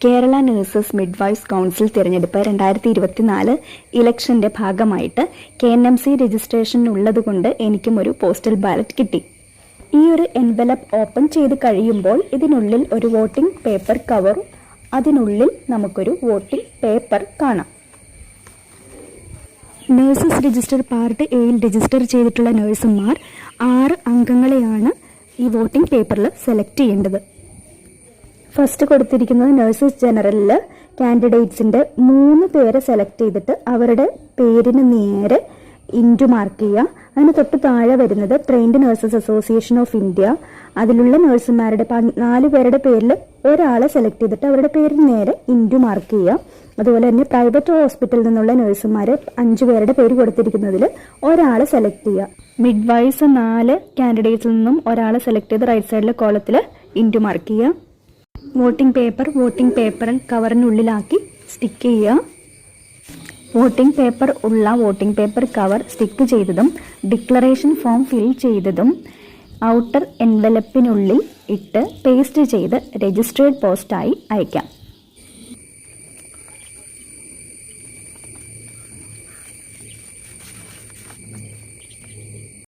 Kerala nurses midwives council തിരഞ്ഞെടുപ്പ് 2024 ഇലക്ഷന്റെ ഭാഗമായിട്ട് KNMC registration ഉള്ളതുകൊണ്ട് എനിക്കും ഒരു പോസ്റ്റൽ ബാലറ്റ് കിട്ടി. ഈ ഒരു എൻവലപ്പ് ഓപ്പൺ ചെയ്ത് കഴിയുമ്പോൾ ഇതിനുള്ളിൽ ഒരു വോട്ടിംഗ് പേപ്പർ കവർ, അതിനുള്ളിൽ നമുക്കൊരു വോട്ടിംഗ് പേപ്പർ കാണാം. നഴ്സസ് രജിസ്റ്റർ പാർട്ട് എയിൽ രജിസ്റ്റർ ചെയ്തിട്ടുള്ള നഴ്സുമാർ 6 അംഗങ്ങളെയാണ് ഈ വോട്ടിംഗ് പേപ്പറിൽ സെലക്ട് ചെയ്യേണ്ടത്. ഫസ്റ്റ് കൊടുത്തിരിക്കുന്നത് നഴ്സസ് ജനറലിൽ കാൻഡിഡേറ്റ്സിൻ്റെ 3 പേരെ സെലക്ട് ചെയ്തിട്ട് അവരുടെ പേരിന് നേരെ ഇൻറ്റു മാർക്ക് ചെയ്യുക. അതിന് തൊട്ട് താഴെ വരുന്നത് trained nurses association of India. അതിലുള്ള നഴ്സുമാരുടെ 4 പേരുടെ പേരിൽ ഒരാളെ സെലക്ട് ചെയ്തിട്ട് അവരുടെ പേരിന് നേരെ ഇൻറ്റു മാർക്ക് ചെയ്യുക. അതുപോലെ തന്നെ പ്രൈവറ്റ് ഹോസ്പിറ്റലിൽ നിന്നുള്ള നഴ്സുമാർ 5 പേരുടെ പേര് കൊടുത്തിരിക്കുന്നതിൽ ഒരാളെ സെലക്ട് ചെയ്യുക. മിഡ്വൈസ് 4 കാൻഡിഡേറ്റ്സിൽ നിന്നും ഒരാളെ സെലക്ട് ചെയ്ത് റൈറ്റ് സൈഡിലെ കോളത്തിൽ ഇൻറ്റു മാർക്ക് ചെയ്യുക. വോട്ടിംഗ് പേപ്പർ കവറിനുള്ളിലാക്കി സ്റ്റിക്ക് ചെയ്യുക. വോട്ടിംഗ് പേപ്പർ കവർ സ്റ്റിക്ക് ചെയ്തതും ഡിക്ലറേഷൻ ഫോം ഫിൽ ചെയ്തതും ഔട്ടർ എൻവലപ്പിനുള്ളിൽ ഇട്ട് പേസ്റ്റ് ചെയ്ത് രജിസ്ട്രേഡ് പോസ്റ്റായി അയക്കാം.